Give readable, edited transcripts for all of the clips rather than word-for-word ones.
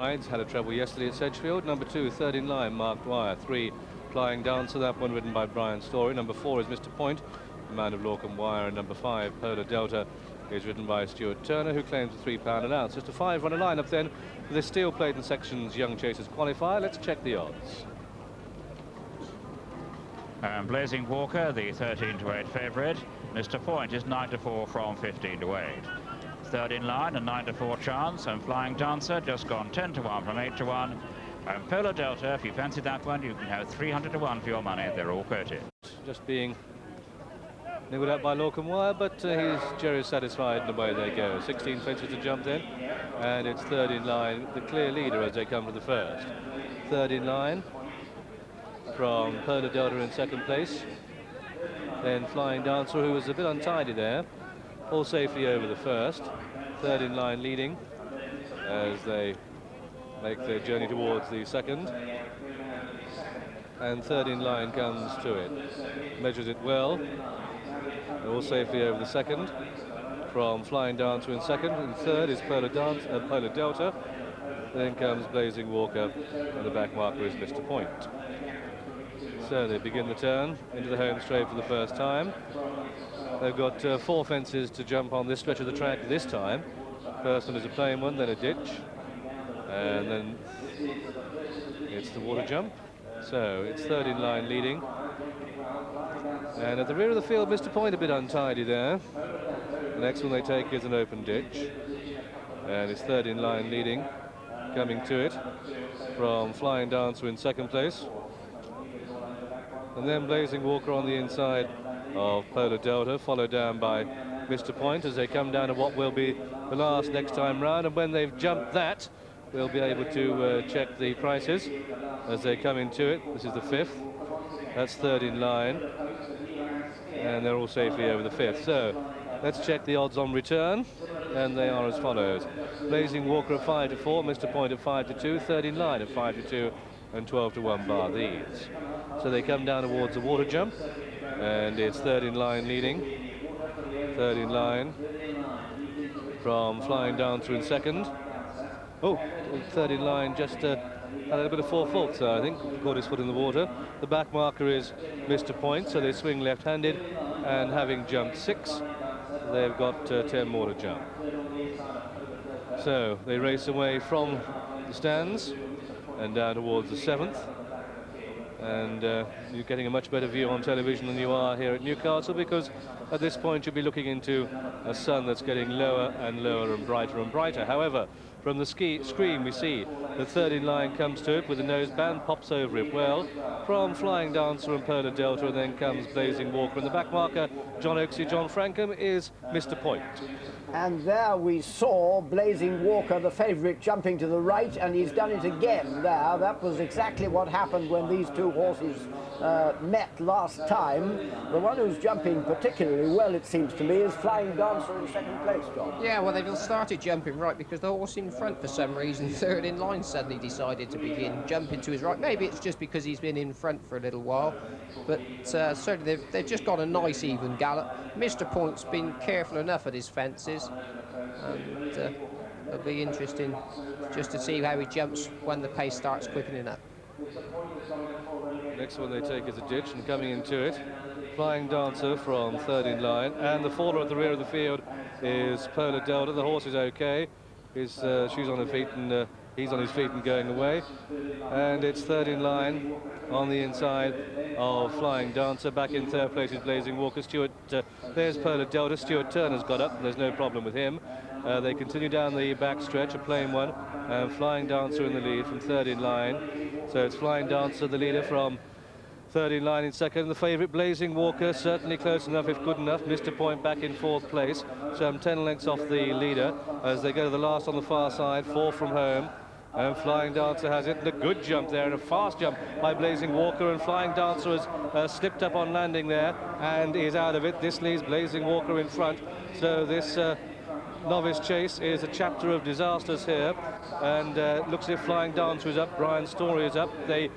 Rides had a treble yesterday at Sedgefield. Number 2, third in line, Mark Dwyer. 3, Flying Dancer, that one ridden by Brian Story. Number 4 is Mr. Point, the man of Lorcan Wire. And number 5, Polar Delta, is ridden by Stuart Turner, who claims a £3 an ounce. Just a 5-runner lineup then for this steel plate and sections Young Chasers qualifier. Let's check the odds. Blazing Walker, the 13-to-8 favourite. Mr. Point is 9-4 from 15-8. Third in line, a 9-4 chance, and Flying Dancer just gone 10-1 from 8-1. And Polar Delta, if you fancy that one, you can have 300-1 for your money. They're all quoted. Just being nibbled out by Lorcan Wire, but Jerry's satisfied in the way they go. 16 fences to jump then, and it's third in line, the clear leader as they come to the first. Third in line from Polar Delta in second place. Then Flying Dancer, who was a bit untidy there, all safely over the first. Third in line leading as they make their journey towards the second. And third in line comes to it. Measures it well. They're all safely over the second. From Flying Dancer in second. And third is Polar Delta. Then comes Blazing Walker. And the back marker is Mr. Point. So they begin the turn into the home straight for the first time. They've got 4 fences to jump on this stretch of the track this time. First one is a plain one, then a ditch, and then it's the water jump. So it's third in line leading. And at the rear of the field, Mr. Point a bit untidy there. The next one they take is an open ditch. And it's third in line leading, coming to it from Flying Dancer in second place. And then Blazing Walker on the inside of Polar Delta, followed down by Mr. Point as they come down to what will be the last next time round. And when they've jumped that, we'll be able to check the prices as they come into it. This is the 5th. That's third in line. And they're all safely over the 5th. So let's check the odds on return. And they are as follows. Blazing Walker at 5-4, Mr. Point at 5-2, third in line at 5-2, and 12-1 bar these. So they come down towards the water jump. And it's third in line leading. Third in line from Flying Dancer in second. Oh, third in line just had a little bit of 4 faults there, I think. Caught his foot in the water. The back marker is Mr. Point, so they swing left-handed. And having jumped 6, they've got 10 more to jump. So they race away from the stands and down towards the 7th. And you're getting a much better view on television than you are here at Newcastle, because at this point you'll be looking into a sun that's getting lower and lower and brighter. However, from the screen we see the third in line comes to it with the noseband, pops over it well from Flying Dancer and Polar Delta, and then comes Blazing Walker. And the back marker, John Oaksey, John Frankham, is Mr. Point. And there we saw Blazing Walker, the favourite, jumping to the right, and he's done it again there. That was exactly what happened when these two horses met last time. The one who's jumping particularly well, it seems to me, is Flying Dancer in second place, John. Yeah, well, they've all started jumping right because the horse in front, for some reason, third in line, suddenly decided to begin jumping to his right. Maybe it's just because he's been in front for a little while, but certainly they've just got a nice even gallop. Mr. Point's been careful enough at his fences, and it'll be interesting just to see how he jumps when the pace starts quickening up. Next one they take is a ditch, and coming into it, Flying Dancer from third in line, and the faller at the rear of the field is Polar Delta. The horse is okay. She's on her feet and he's on his feet and going away. And it's third in line on the inside of Flying Dancer. Back in third place is Blazing Walker. There's Polar Delta. Stuart Turner's got up. There's no problem with him. They continue down the back stretch, a plain one, and Flying Dancer in the lead from third in line. So it's Flying Dancer, the leader, from third in line in second. The favourite, Blazing Walker, certainly close enough if good enough. Mr. Point back in fourth place, so I'm 10 lengths off the leader as they go to the last on the far side, 4 from home. And Flying Dancer has it, and a good jump there, and a fast jump by Blazing Walker, and Flying Dancer has slipped up on landing there and is out of it. This leaves Blazing Walker in front, so this novice chase is a chapter of disasters here, and looks as if Flying Dancer is up, Brian Story is up. They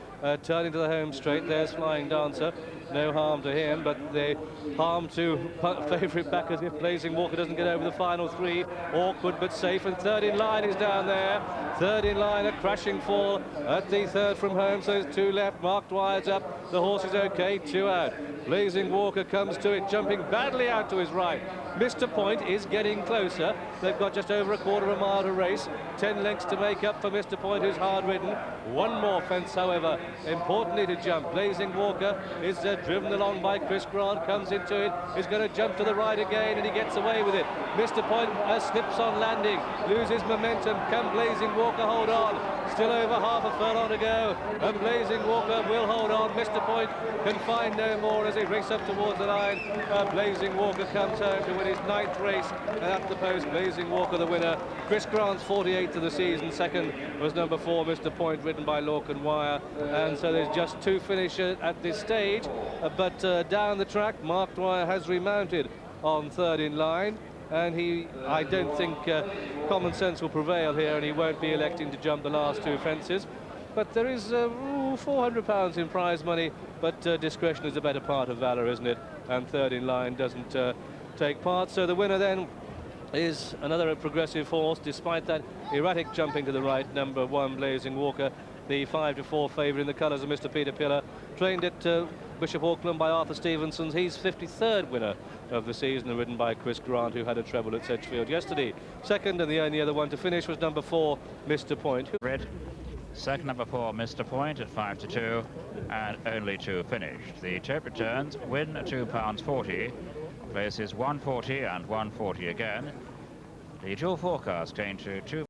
turn into the home straight. There's Flying Dancer. No harm to him, but the harm to favourite backers if Blazing Walker doesn't get over the final three. Awkward but safe, and third in line is down there. Third in line, a crashing fall at the third from home, so there's two left. Mark Dwyer's up, the horse is okay, two out. Blazing Walker comes to it, jumping badly out to his right. Mr. Point is getting closer. They've got just over a quarter of a mile to race. 10 lengths to make up for Mr. Point, who's hard ridden. One more fence, however, importantly to jump. Blazing Walker is driven along by Chris Grant, comes into it, is going to jump to the right again, and he gets away with it. Mr. Point slips on landing, loses momentum. Can Blazing Walker hold on? Still over half a furlong to go, and Blazing Walker will hold on. Mr. Point can find no more as he races up towards the line. Blazing Walker comes home to win his 9th race, and at the post, Blazing Walker the winner. Chris Grant's 48th of the season. Second was number 4, Mr. Point, ridden by Lorcan Wire. And so there's just 2 finishers at this stage, but down the track, Mark Dwyer has remounted on third in line, and I don't think common sense will prevail here, and he won't be electing to jump the last 2 fences. But there is £400 in prize money, but discretion is the better part of valour, isn't it? And third in line doesn't take part. So the winner then is another progressive horse, despite that erratic jumping to the right, number 1, Blazing Walker, the 5-4 favourite in the colours of Mr. Peter Pillar, trained at Bishop Auckland by Arthur Stephenson. He's 53rd winner of the season, and ridden by Chris Grant, who had a treble at Sedgefield yesterday. Second, and the only other one to finish, was number 4, Mr. Point. Red. Second, number 4, Mr. Point at 5-2, and only 2 finished. The tape returns: win £2.40, places 140 and 140 again. The dual forecast changed to 2.